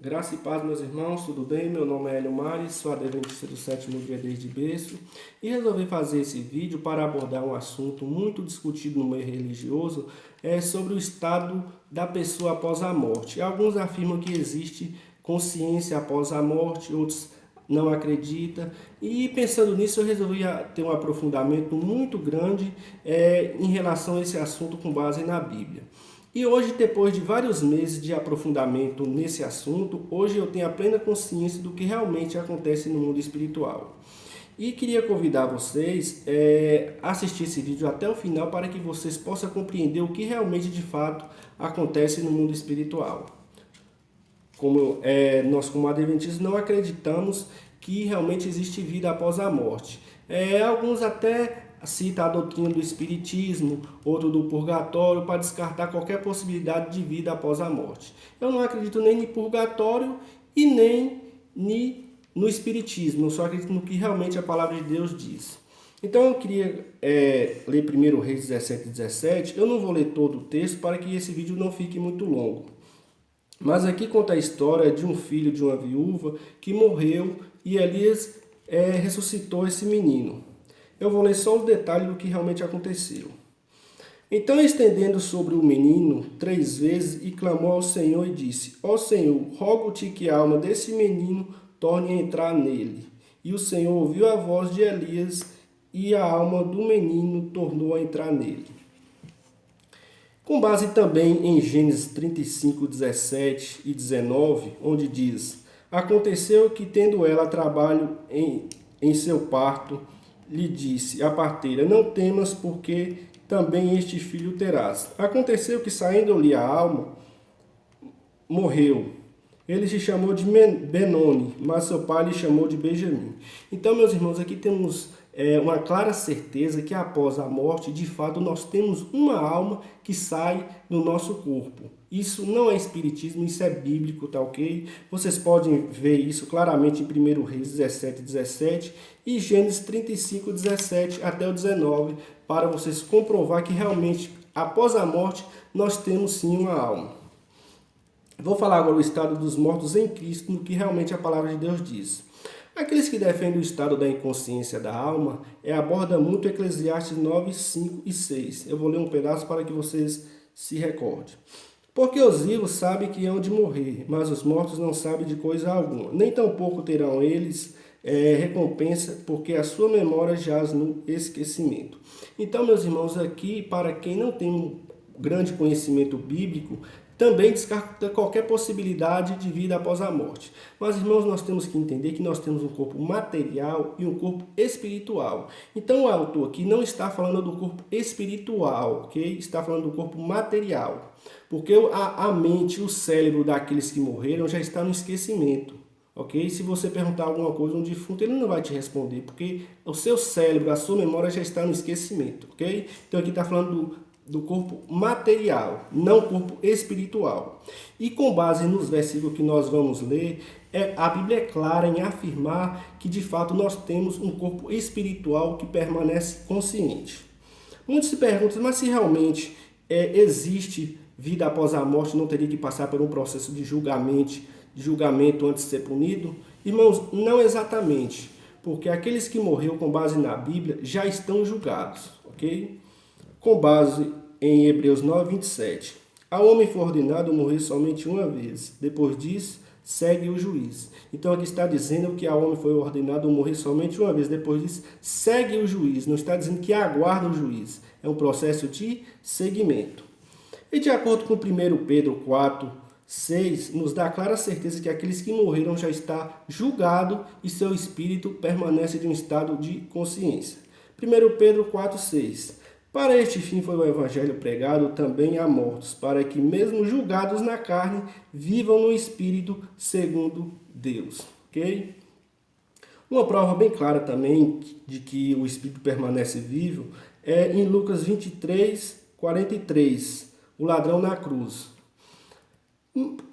Graça e paz, meus irmãos, tudo bem? Meu nome é Hélio Mares, sou adventista do sétimo dia desde berço e resolvi fazer esse vídeo para abordar um assunto muito discutido no meio religioso sobre o estado da pessoa após a morte. Alguns afirmam que existe consciência após a morte, outros não acreditam. E pensando nisso, eu resolvi ter um aprofundamento muito grande em relação a esse assunto com base na Bíblia. E hoje, depois de vários meses de aprofundamento nesse assunto, hoje eu tenho a plena consciência do que realmente acontece no mundo espiritual. E queria convidar vocês a assistir esse vídeo até o final para que vocês possam compreender o que realmente de fato acontece no mundo espiritual. Nós como adventistas não acreditamos que realmente existe vida após a morte. Alguns até cita a doutrina do espiritismo, outro do purgatório, para descartar qualquer possibilidade de vida após a morte. Eu não acredito nem no purgatório e nem no espiritismo, eu só acredito no que realmente a palavra de Deus diz. Então eu queria ler 1 Reis 17:17. Eu não vou ler todo o texto para que esse vídeo não fique muito longo. Mas aqui conta a história de um filho de uma viúva que morreu e Elias ressuscitou esse menino. Eu vou ler só os detalhes do que realmente aconteceu. Então, estendendo sobre o menino 3 vezes, e clamou ao Senhor e disse: Ó Senhor, rogo-te que a alma desse menino torne a entrar nele. E o Senhor ouviu a voz de Elias, e a alma do menino tornou a entrar nele. Com base também em Gênesis 35, 17 e 19, onde diz: Aconteceu que, tendo ela trabalho em seu parto, lhe disse a parteira: Não temas, porque também este filho terás. Aconteceu que, saindo-lhe a alma, morreu. Ele se chamou de Benoni, mas seu pai lhe chamou de Benjamim. Então, meus irmãos, aqui temos uma clara certeza que após a morte, de fato, nós temos uma alma que sai do nosso corpo. Isso não é espiritismo, isso é bíblico, tá ok? Vocês podem ver isso claramente em 1 Reis 17:17 e Gênesis 35, 17 até o 19, para vocês comprovar que realmente, após a morte, nós temos sim uma alma. Vou falar agora o estado dos mortos em Cristo, no que realmente a palavra de Deus diz. Aqueles que defendem o estado da inconsciência da alma aborda muito Eclesiastes 9, 5 e 6. Eu vou ler um pedaço para que vocês se recordem. Porque os vivos sabem que hão de morrer, mas os mortos não sabem de coisa alguma. Nem tampouco terão eles recompensa, porque a sua memória jaz no esquecimento. Então, meus irmãos, aqui, para quem não tem um grande conhecimento bíblico, também descarta qualquer possibilidade de vida após a morte. Mas, irmãos, nós temos que entender que nós temos um corpo material e um corpo espiritual. Então, o autor aqui não está falando do corpo espiritual, ok? Está falando do corpo material. Porque a mente, o cérebro daqueles que morreram já está no esquecimento. Ok? Se você perguntar alguma coisa a um defunto, ele não vai te responder, porque o seu cérebro, a sua memória já está no esquecimento. Ok? Então, aqui está falando do corpo material, não corpo espiritual. E com base nos versículos que nós vamos ler, a Bíblia é clara em afirmar que de fato nós temos um corpo espiritual que permanece consciente. Muitos se perguntam, mas se realmente existe vida após a morte, não teria que passar por um processo de julgamento antes de ser punido? Irmãos, não exatamente, porque aqueles que morreram com base na Bíblia já estão julgados, ok? Com base em Hebreus 9, 27. Ao homem foi ordenado morrer somente uma vez. Depois disso, segue o juiz. Então aqui está dizendo que ao homem foi ordenado morrer somente uma vez. Depois disso, segue o juiz. Não está dizendo que aguarda o juiz. É um processo de seguimento. E de acordo com 1 Pedro 4, 6, nos dá a clara certeza que aqueles que morreram já estão julgados e seu espírito permanece de um estado de consciência. 1 Pedro 4, 6. Para este fim foi o evangelho pregado também a mortos, para que mesmo julgados na carne, vivam no espírito segundo Deus. Ok? Uma prova bem clara também de que o espírito permanece vivo é em Lucas 23, 43, o ladrão na cruz.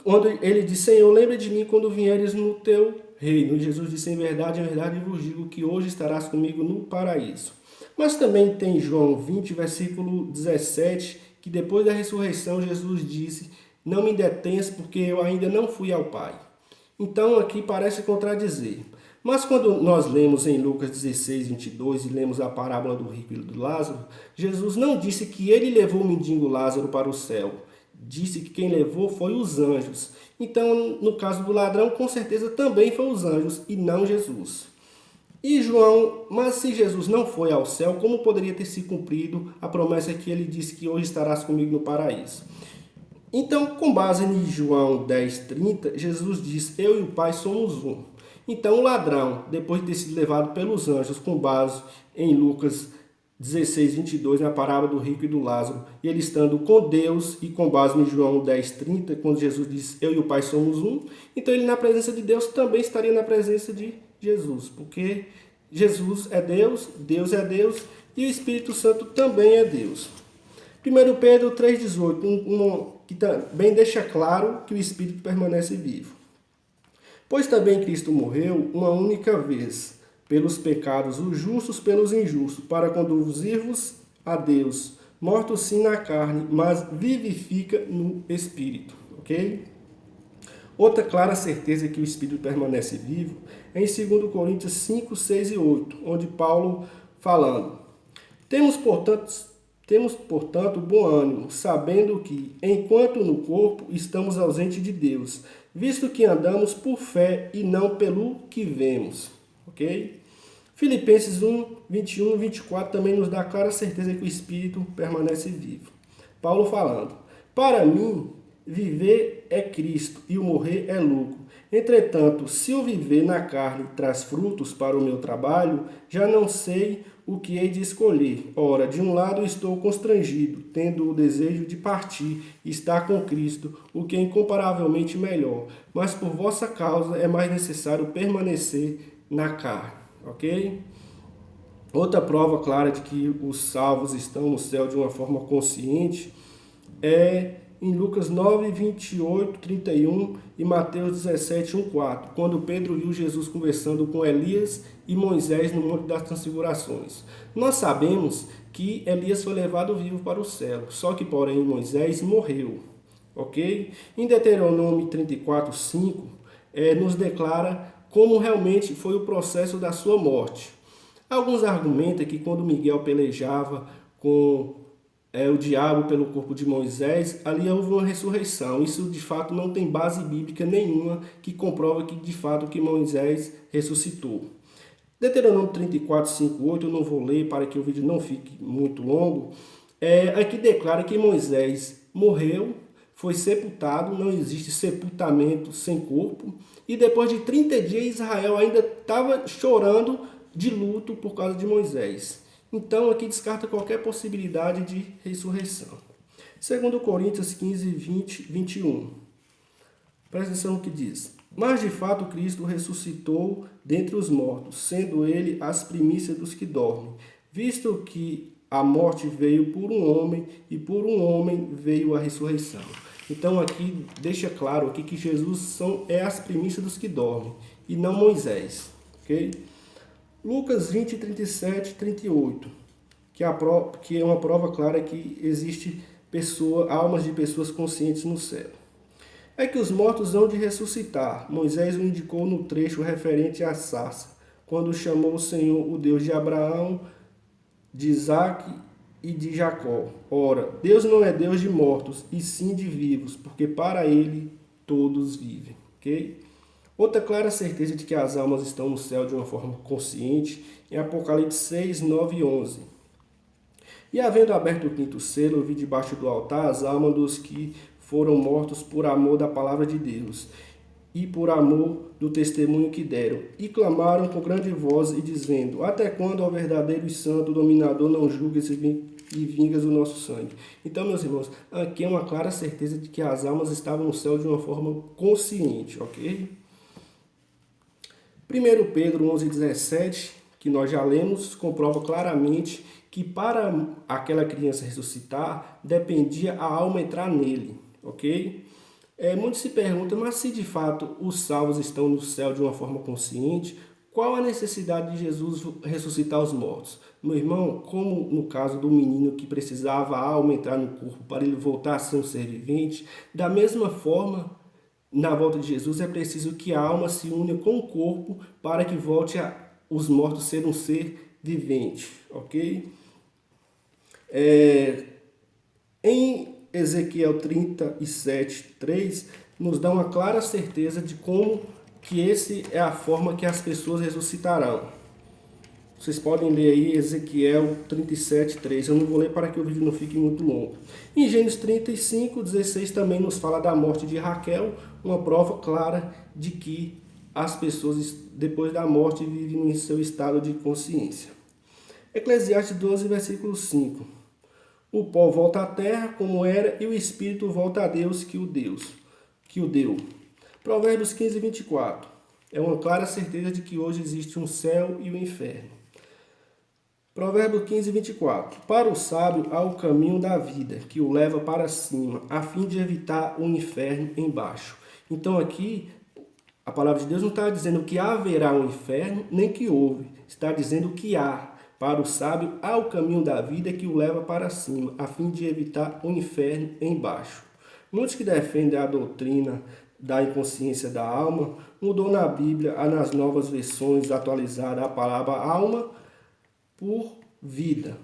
Onde ele diz: Senhor, lembra de mim quando vieres no teu reino. E Jesus disse: em verdade vos digo que hoje estarás comigo no paraíso. Mas também tem João 20, versículo 17, que depois da ressurreição Jesus disse: Não me detenhas, porque eu ainda não fui ao Pai. Então aqui parece contradizer. Mas quando nós lemos em Lucas 16, 22 e lemos a parábola do rico e do Lázaro, Jesus não disse que ele levou o mendigo Lázaro para o céu. Disse que quem levou foi os anjos. Então, no caso do ladrão, com certeza também foi os anjos e não Jesus. E João, mas se Jesus não foi ao céu, como poderia ter se cumprido a promessa que ele disse que hoje estarás comigo no paraíso? Então, com base em João 10:30, Jesus diz: eu e o Pai somos um. Então, o ladrão, depois de ter sido levado pelos anjos, com base em Lucas 16:22, na parábola do rico e do Lázaro, e ele estando com Deus, e com base em João 10:30, quando Jesus diz: eu e o Pai somos um, então ele na presença de Deus também estaria na presença de Jesus, porque Jesus é Deus, Deus é Deus, e o Espírito Santo também é Deus. 1 Pedro 3,18, que também deixa claro que o Espírito permanece vivo. Pois também Cristo morreu uma única vez pelos pecados, os justos pelos injustos, para conduzir-vos a Deus, morto sim na carne, mas vivifica no Espírito. Ok? Outra clara certeza que o Espírito permanece vivo é em 2 Coríntios 5, 6 e 8, onde Paulo falando: Temos, portanto, bom ânimo, sabendo que, enquanto no corpo, estamos ausentes de Deus, visto que andamos por fé e não pelo que vemos. Ok? Filipenses 1, 21 e 24 também nos dá clara certeza que o Espírito permanece vivo. Paulo falando: Para mim, viver é Cristo e o morrer é lucro. Entretanto, se o viver na carne traz frutos para o meu trabalho, já não sei o que hei de escolher. Ora, de um lado estou constrangido, tendo o desejo de partir e estar com Cristo, o que é incomparavelmente melhor. Mas por vossa causa é mais necessário permanecer na carne. Ok? Outra prova clara de que os salvos estão no céu de uma forma consciente é em Lucas 9, 28, 31 e Mateus 17, 1, 4, quando Pedro viu Jesus conversando com Elias e Moisés no Monte das Transfigurações. Nós sabemos que Elias foi levado vivo para o céu, só que, porém, Moisés morreu. Ok? Em Deuteronômio 34, 5, nos declara como realmente foi o processo da sua morte. Alguns argumentam que quando Miguel pelejava com o diabo pelo corpo de Moisés, ali houve uma ressurreição. Isso de fato não tem base bíblica nenhuma que comprova que de fato que Moisés ressuscitou. Deuteronômio 34, 5, 8, eu não vou ler para que o vídeo não fique muito longo. Aqui declara que Moisés morreu, foi sepultado, não existe sepultamento sem corpo. E depois de 30 dias Israel ainda estava chorando de luto por causa de Moisés. Então, aqui descarta qualquer possibilidade de ressurreição. 2 Coríntios 15, 20, 21. Presta atenção no que diz. Mas, de fato, Cristo ressuscitou dentre os mortos, sendo ele as primícias dos que dormem. Visto que a morte veio por um homem, e por um homem veio a ressurreição. Então, aqui deixa claro aqui que Jesus é as primícias dos que dormem, e não Moisés. Ok? Lucas 20, 37 e 38, que é uma prova clara que existe almas de pessoas conscientes no céu. É que os mortos hão de ressuscitar. Moisés o indicou no trecho referente à sarça, quando chamou o Senhor, o Deus de Abraão, de Isaque e de Jacó. Ora, Deus não é Deus de mortos, e sim de vivos, porque para ele todos vivem. Ok? Outra clara certeza de que as almas estão no céu de uma forma consciente é Apocalipse 6, 9 e 11. E havendo aberto o quinto selo, eu vi debaixo do altar as almas dos que foram mortos por amor da palavra de Deus e por amor do testemunho que deram. E clamaram com grande voz e dizendo: Até quando, ó verdadeiro e santo dominador, não julgas e vingas o nosso sangue? Então, meus irmãos, aqui é uma clara certeza de que as almas estavam no céu de uma forma consciente, ok? 1 Pedro 11, 17, que nós já lemos, comprova claramente que para aquela criança ressuscitar, dependia a alma entrar nele, ok? Muitos se perguntam, mas se de fato os salvos estão no céu de uma forma consciente, qual a necessidade de Jesus ressuscitar os mortos? Meu irmão, como no caso do menino que precisava a alma entrar no corpo para ele voltar a ser um ser vivente, da mesma forma, na volta de Jesus, é preciso que a alma se une com o corpo para que volte os mortos ser um ser vivente, ok? Em Ezequiel 37:3, nos dá uma clara certeza de como que esse é a forma que as pessoas ressuscitarão. Vocês podem ler aí Ezequiel 37:3. Eu não vou ler para que o vídeo não fique muito longo. Em Gênesis 35:16 também nos fala da morte de Raquel, uma prova clara de que as pessoas depois da morte vivem em seu estado de consciência. Eclesiastes 12, versículo 5. O pó volta à terra como era e o espírito volta a Deus que o deu. Provérbios 15:24. É uma clara certeza de que hoje existe um céu e um inferno. Provérbio 15:24. Para o sábio há o caminho da vida, que o leva para cima, a fim de evitar o inferno embaixo. Então aqui, a palavra de Deus não está dizendo que haverá um inferno, nem que houve. Está dizendo que há. Para o sábio há o caminho da vida, que o leva para cima, a fim de evitar o inferno embaixo. Muitos que defendem a doutrina da inconsciência da alma, mudou na Bíblia, nas novas versões atualizadas, a palavra alma por vida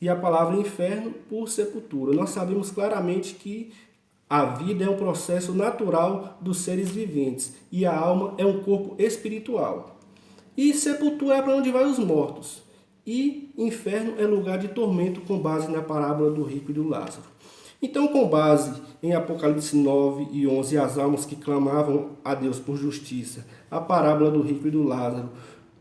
e a palavra inferno por sepultura. Nós sabemos claramente que a vida é um processo natural dos seres viventes e a alma é um corpo espiritual. E sepultura é para onde vai os mortos. E inferno é lugar de tormento, com base na parábola do rico e do Lázaro. Então, com base em Apocalipse 9:11, as almas que clamavam a Deus por justiça, a parábola do rico e do Lázaro,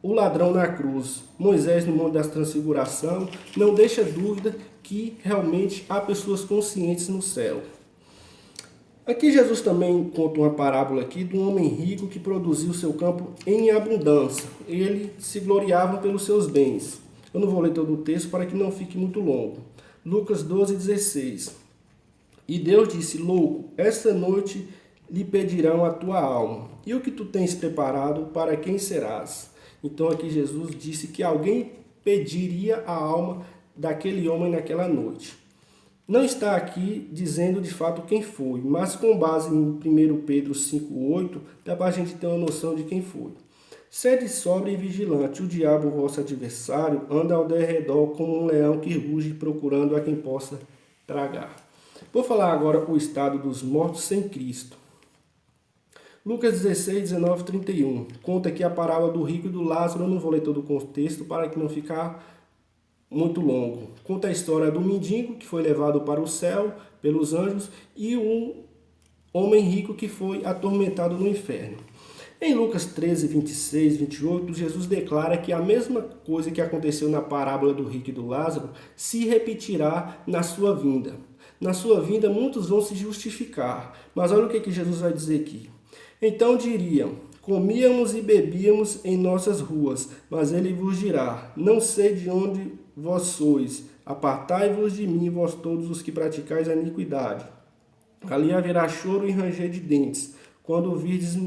o ladrão na cruz, Moisés no Monte da Transfiguração, não deixa dúvida que realmente há pessoas conscientes no céu. Aqui Jesus também conta uma parábola aqui de um homem rico que produziu seu campo em abundância. Ele se gloriava pelos seus bens. Eu não vou ler todo o texto para que não fique muito longo. Lucas 12:16. E Deus disse: louco, esta noite lhe pedirão a tua alma. E o que tu tens preparado, para quem serás? Então aqui Jesus disse que alguém pediria a alma daquele homem naquela noite. Não está aqui dizendo de fato quem foi, mas com base em 1 Pedro 5:8, dá para a gente ter uma noção de quem foi. Sede sóbrio e vigilante, o diabo, vosso adversário, anda ao derredor como um leão que ruge procurando a quem possa tragar. Vou falar agora o estado dos mortos sem Cristo. Lucas 16:19-31. Conta aqui a parábola do rico e do Lázaro. Eu não vou ler todo o contexto para que não ficar muito longo. Conta a história do mendigo que foi levado para o céu pelos anjos e um homem rico que foi atormentado no inferno. Em Lucas 13:26-28, Jesus declara que a mesma coisa que aconteceu na parábola do rico e do Lázaro se repetirá na sua vinda. Na sua vinda, muitos vão se justificar. Mas olha o que Jesus vai dizer aqui. Então diriam: comíamos e bebíamos em nossas ruas, mas ele vos dirá: não sei de onde vós sois, apartai-vos de mim, vós todos os que praticais a iniquidade. Ali haverá choro e ranger de dentes, quando virdes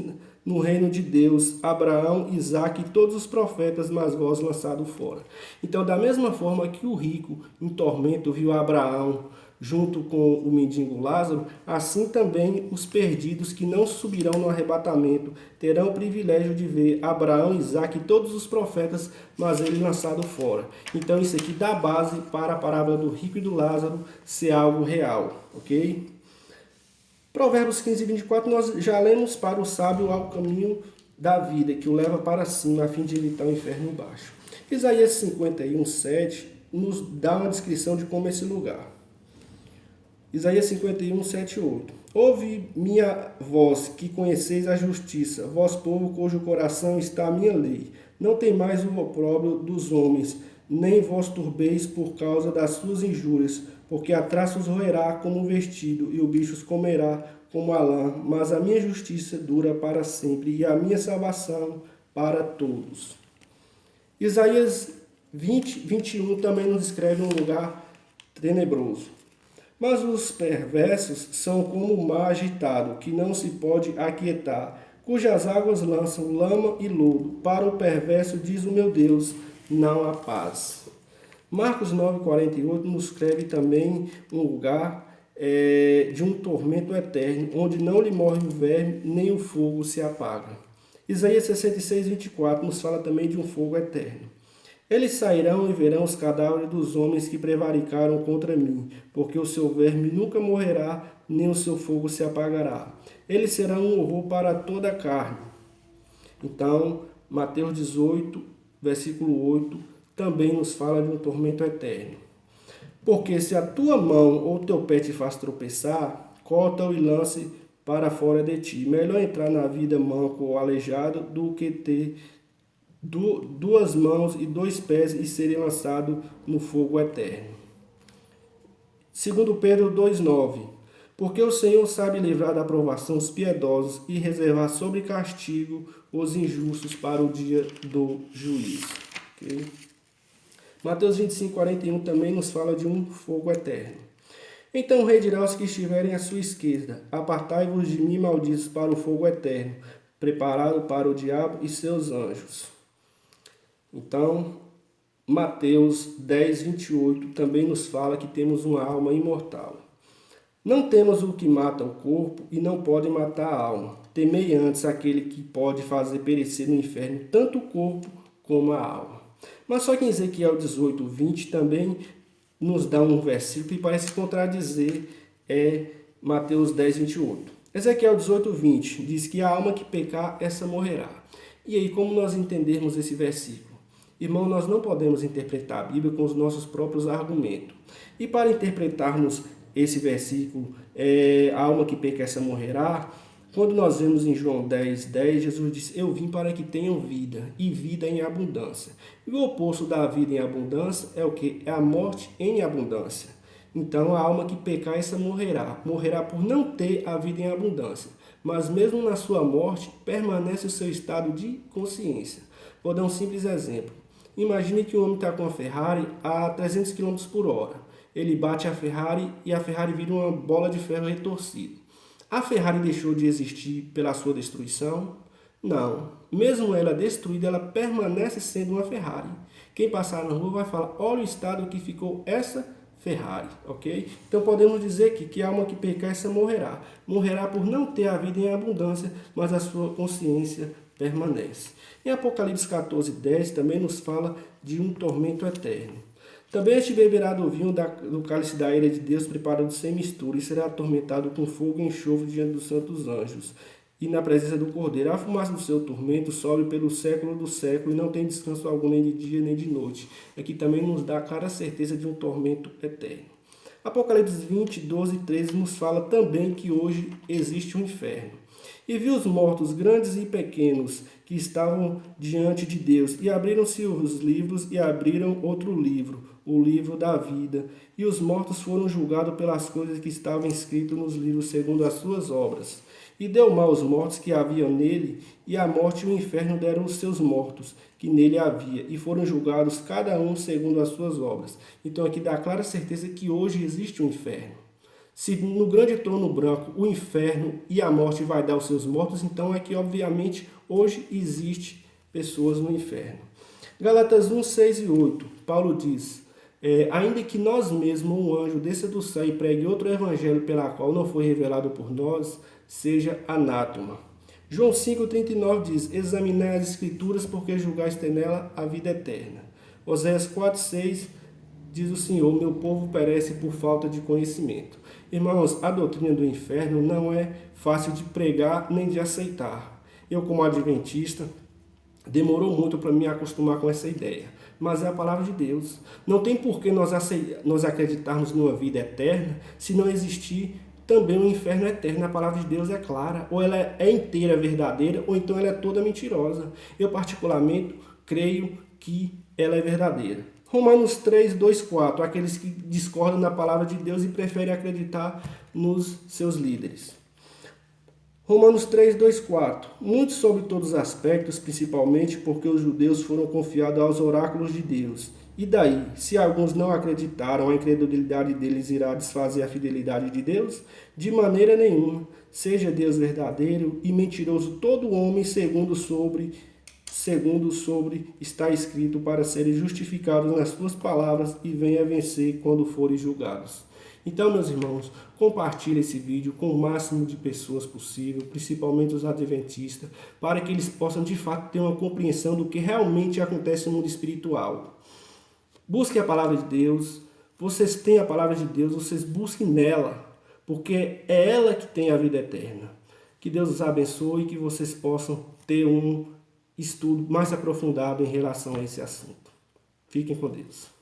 no reino de Deus Abraão, Isaque e todos os profetas, mas vós lançado fora. Então, da mesma forma que o rico em tormento viu Abraão junto com o mendigo Lázaro, assim também os perdidos que não subirão no arrebatamento terão o privilégio de ver Abraão, Isaque e todos os profetas, mas ele lançado fora. Então isso aqui dá base para a parábola do rico e do Lázaro ser algo real, ok? Provérbios 15:24 nós já lemos: para o sábio há o caminho da vida, que o leva para cima, a fim de evitar o inferno embaixo. Isaías 51:7 nos dá uma descrição de como é esse lugar. Isaías 51:7-8. Ouve minha voz, que conheceis a justiça, vós povo cujo coração está a minha lei. Não tem mais o opróbrio dos homens, nem vós turbeis por causa das suas injúrias, porque a traça os roerá como um vestido, e o bicho os comerá como a lã. Mas a minha justiça dura para sempre, e a minha salvação para todos. Isaías 20:21 também nos descreve um lugar tenebroso. Mas os perversos são como o mar agitado, que não se pode aquietar, cujas águas lançam lama e lodo. Para o perverso, diz o meu Deus, não há paz. Marcos 9:48 nos escreve também um lugar de um tormento eterno, onde não lhe morre o verme, nem o fogo se apaga. Isaías 66, 24 nos fala também de um fogo eterno. Eles sairão e verão os cadáveres dos homens que prevaricaram contra mim, porque o seu verme nunca morrerá, nem o seu fogo se apagará. Eles serão um horror para toda a carne. Então, Mateus 18, versículo 8, também nos fala de um tormento eterno. Porque se a tua mão ou teu pé te faz tropeçar, corta-o e lance para fora de ti. Melhor entrar na vida manco ou aleijado do que ter duas mãos e dois pés e serem lançados no fogo eterno. 2 Pedro 2,9. Porque o Senhor sabe livrar da provação os piedosos e reservar sobre castigo os injustos para o dia do juízo. Okay? Mateus 25, 41 também nos fala de um fogo eterno. Então o rei dirá aos que estiverem à sua esquerda: apartai-vos de mim, malditos, para o fogo eterno, preparado para o diabo e seus anjos. Então, Mateus 10, 28 também nos fala que temos uma alma imortal. Não temos o que mata o corpo e não pode matar a alma. Temei antes aquele que pode fazer perecer no inferno tanto o corpo como a alma. Mas só que em Ezequiel 18, 20 também nos dá um versículo que parece contradizer Mateus 10, 28. Ezequiel 18, 20 diz que a alma que pecar, essa morrerá. E aí, como nós entendermos esse versículo? Irmão, nós não podemos interpretar a Bíblia com os nossos próprios argumentos. E para interpretarmos esse versículo, a alma que peca, essa morrerá, quando nós vemos em João 10, 10, Jesus diz: eu vim para que tenham vida, e vida em abundância. E o oposto da vida em abundância é o que? É a morte em abundância. Então a alma que pecar, essa morrerá. Morrerá por não ter a vida em abundância. Mas mesmo na sua morte, permanece o seu estado de consciência. Vou dar um simples exemplo. Imagine que o homem está com a Ferrari a 300 km por hora. Ele bate a Ferrari e a Ferrari vira uma bola de ferro retorcida. A Ferrari deixou de existir pela sua destruição? Não. Mesmo ela destruída, ela permanece sendo uma Ferrari. Quem passar na rua vai falar: olha o estado que ficou essa Ferrari, ok? Então podemos dizer que a alma que pecar, essa morrerá. Morrerá por não ter a vida em abundância, mas a sua consciência permanece. Em Apocalipse 14, 10 também nos fala de um tormento eterno. Também este beberá do vinho do cálice da ira de Deus, preparado sem mistura, e será atormentado com fogo e enxofre diante dos santos anjos, e na presença do Cordeiro. A fumaça do seu tormento sobe pelo século do século, e não tem descanso algum, nem de dia nem de noite. Aqui também nos dá a clara certeza de um tormento eterno. Apocalipse 20, 12 e 13 nos fala também que hoje existe um inferno. E vi os mortos, grandes e pequenos, que estavam diante de Deus, e abriram-se os livros, e abriram outro livro, o livro da vida. E os mortos foram julgados pelas coisas que estavam escritas nos livros, segundo as suas obras. E deu mal aos mortos que haviam nele, e a morte e o inferno deram os seus mortos, que nele havia, e foram julgados cada um segundo as suas obras. Então aqui dá clara certeza que hoje existe um inferno. Se no grande trono branco o inferno e a morte vai dar os seus mortos, então é que obviamente hoje existe pessoas no inferno. Galatas 1, 6 e 8, Paulo diz: ainda que nós mesmos, um anjo, desça do céu e pregue outro evangelho pela qual não foi revelado por nós, seja anátema. João 5,39 diz: examinai as escrituras, porque julgais ter nela a vida eterna. Oséias 4,6 diz o Senhor: meu povo perece por falta de conhecimento. Irmãos, a doutrina do inferno não é fácil de pregar nem de aceitar. Eu, como adventista, demorou muito para me acostumar com essa ideia. Mas é a palavra de Deus. Não tem por que nós acreditarmos numa vida eterna se não existir também um inferno eterno. A palavra de Deus é clara. Ou ela é inteira verdadeira, ou então ela é toda mentirosa. Eu, particularmente, creio que ela é verdadeira. Romanos 3, 2, 4. Aqueles que discordam da palavra de Deus e preferem acreditar nos seus líderes. Romanos 3, 2, 4. Muito sobre todos os aspectos, principalmente porque os judeus foram confiados aos oráculos de Deus. E daí, se alguns não acreditaram, a incredulidade deles irá desfazer a fidelidade de Deus? De maneira nenhuma. Seja Deus verdadeiro e mentiroso todo homem, segundo sobre está escrito, para serem justificados nas tuas palavras e venha vencer quando forem julgados. Então, meus irmãos, compartilhe esse vídeo com o máximo de pessoas possível, principalmente os adventistas, para que eles possam de fato ter uma compreensão do que realmente acontece no mundo espiritual. Busque a palavra de Deus, vocês têm a palavra de Deus, vocês busquem nela, porque é ela que tem a vida eterna. Que Deus os abençoe e que vocês possam ter um estudo mais aprofundado em relação a esse assunto. Fiquem com Deus.